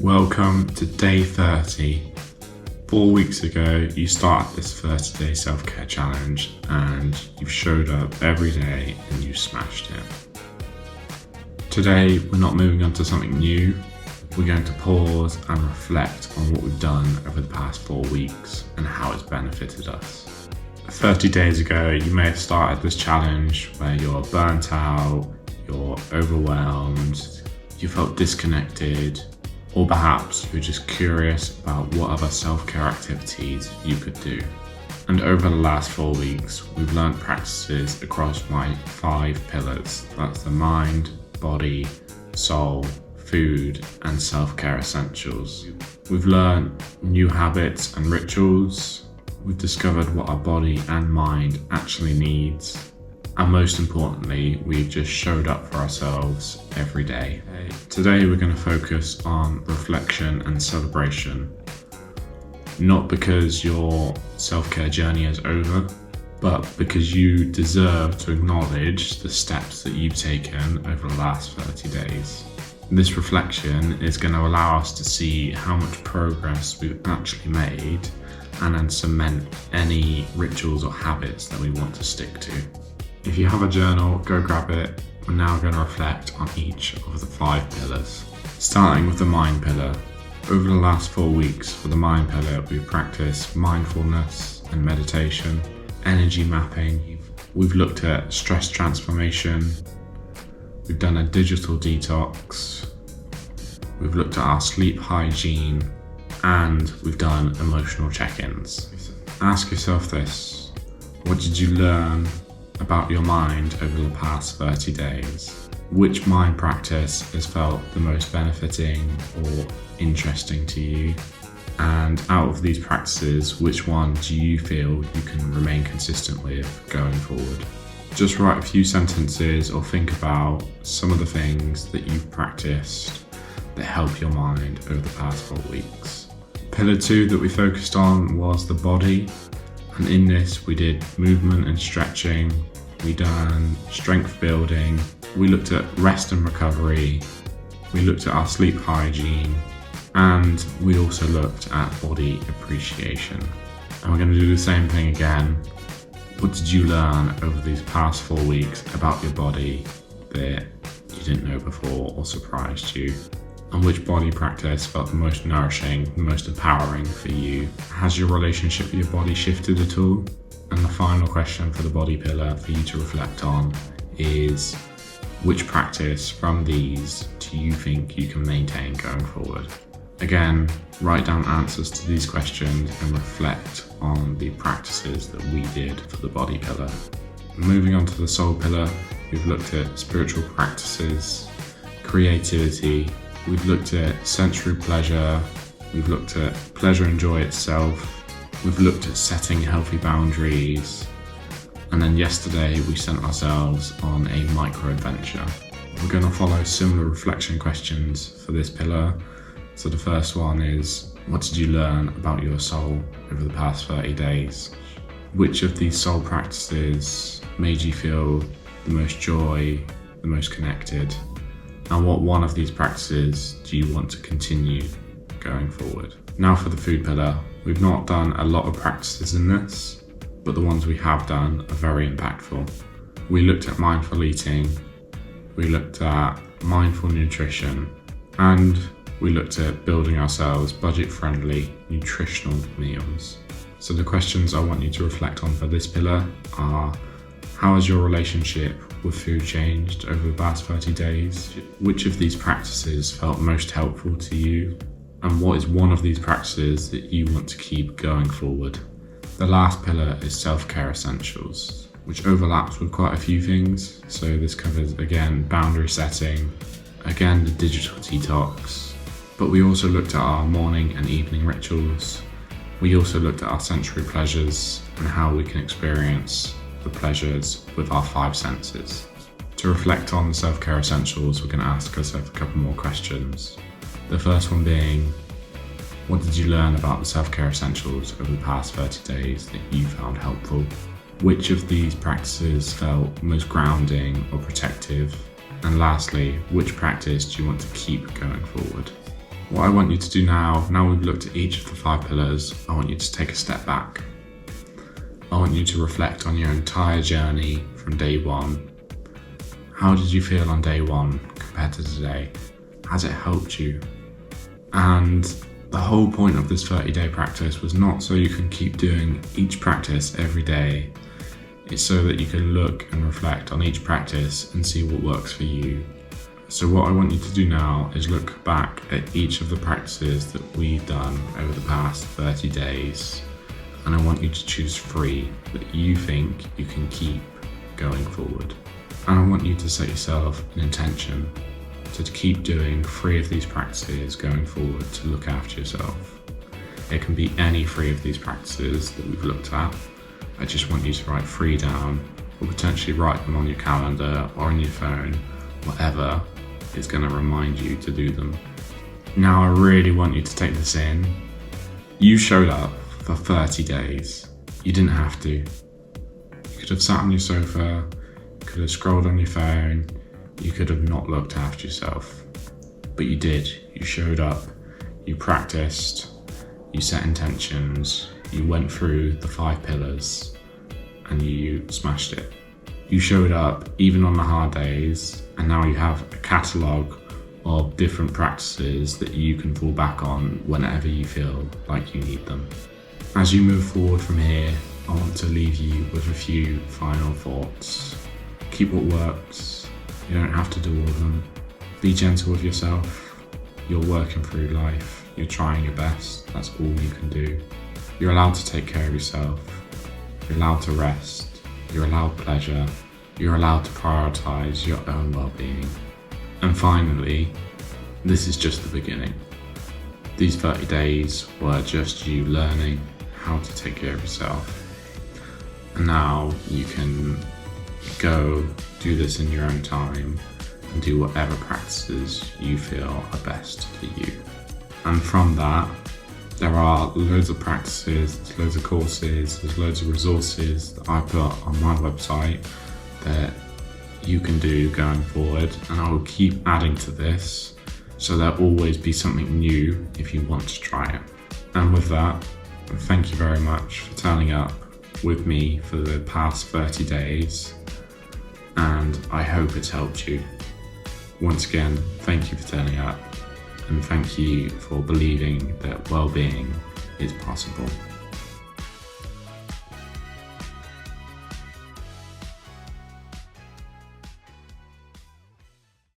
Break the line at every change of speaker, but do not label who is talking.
Welcome to day 30. 4 weeks ago, you started this 30-day self-care challenge and you've showed up every day and you smashed it. Today, we're not moving on to something new. We're going to pause and reflect on what we've done over the past 4 weeks and how it's benefited us. 30 days ago, you may have started this challenge where you're burnt out, you're overwhelmed, you felt disconnected, or perhaps you're just curious about what other self-care activities you could do. And over the last 4 weeks, we've learned practices across my 5 pillars. That's the mind, body, soul, food, and self-care essentials. We've learned new habits and rituals. We've discovered what our body and mind actually needs. And most importantly, we've just showed up for ourselves every day. Today we're going to focus on reflection and celebration. Not because your self-care journey is over, but because you deserve to acknowledge the steps that you've taken over the last 30 days. This reflection is going to allow us to see how much progress we've actually made and then cement any rituals or habits that we want to stick to. If you have a journal, go grab it. We're now going to reflect on each of the 5 pillars. Starting with the mind pillar. Over the last 4 weeks for the mind pillar, we've practiced mindfulness and meditation, energy mapping. We've looked at stress transformation. We've done a digital detox. We've looked at our sleep hygiene, and we've done emotional check-ins. Ask yourself this: what did you learn about your mind over the past 30 days? Which mind practice has felt the most benefiting or interesting to you? And out of these practices, which one do you feel you can remain consistent with going forward? Just write a few sentences or think about some of the things that you've practiced that help your mind over the past 4 weeks. Pillar 2 that we focused on was the body. And in this, we did movement and stretching, we done strength building, we looked at rest and recovery, we looked at our sleep hygiene, and we also looked at body appreciation. And we're going to do the same thing again. What did you learn over these past 4 weeks about your body that you didn't know before or surprised you? And which body practice felt the most nourishing, the most empowering for you? Has your relationship with your body shifted at all? And the final question for the body pillar for you to reflect on is: which practice from these do you think you can maintain going forward? Again, write down answers to these questions and reflect on the practices that we did for the body pillar. Moving on to the soul pillar, we've looked at spiritual practices, creativity, we've looked at sensory pleasure, we've looked at pleasure and joy itself, we've looked at setting healthy boundaries, and then yesterday we sent ourselves on a micro adventure. We're going to follow similar reflection questions for this pillar. So the first one is: what did you learn about your soul over the past 30 days? Which of these soul practices made you feel the most joy, the most connected? And what one of these practices do you want to continue going forward? Now for the food pillar. We've not done a lot of practices in this, but the ones we have done are very impactful. We looked at mindful eating, we looked at mindful nutrition, and we looked at building ourselves budget-friendly, nutritional meals. So the questions I want you to reflect on for this pillar are: how has your relationship with food changed over the past 30 days? Which of these practices felt most helpful to you? And what is one of these practices that you want to keep going forward? The last pillar is self-care essentials, which overlaps with quite a few things. So this covers, again, boundary setting, again, the digital detox, but we also looked at our morning and evening rituals. We also looked at our sensory pleasures and how we can experience the pleasures with our 5 senses. To reflect on the self-care essentials, we're going to ask ourselves a couple more questions. The first one being: what did you learn about the self-care essentials over the past 30 days that you found helpful? Which of these practices felt most grounding or protective? And lastly, which practice do you want to keep going forward? What I want you to do now we've looked at each of the 5 pillars, I want you to take a step back. I want you to reflect on your entire journey from day 1. How did you feel on day 1 compared to today? Has it helped you? And the whole point of this 30-day practice was not so you can keep doing each practice every day. It's so that you can look and reflect on each practice and see what works for you. So what I want you to do now is look back at each of the practices that we've done over the past 30 days. And I want you to choose 3 that you think you can keep going forward. And I want you to set yourself an intention to keep doing 3 of these practices going forward to look after yourself. It can be any 3 of these practices that we've looked at. I just want you to write 3 down, or potentially write them on your calendar or on your phone, whatever is going to remind you to do them. Now I really want you to take this in. You showed up for 30 days. You didn't have to. You could have sat on your sofa, you could have scrolled on your phone, you could have not looked after yourself. But you did. You showed up, you practiced, you set intentions, you went through the 5 pillars, and you smashed it. You showed up even on the hard days, and now you have a catalogue of different practices that you can fall back on whenever you feel like you need them. As you move forward from here, I want to leave you with a few final thoughts. Keep what works. You don't have to do all of them. Be gentle with yourself. You're working through life. You're trying your best. That's all you can do. You're allowed to take care of yourself. You're allowed to rest. You're allowed pleasure. You're allowed to prioritize your own well-being. And finally, this is just the beginning. These 30 days were just you learning how to take care of yourself. And now you can go do this in your own time and do whatever practices you feel are best for you. And from that, there are loads of practices, there's loads of courses, there's loads of resources that I put on my website that you can do going forward, and I will keep adding to this so there'll always be something new if you want to try it. And with that, thank you very much for turning up with me for the past 30 days, and I hope it's helped you. Once again, thank you for turning up, and thank you for believing that well-being is possible.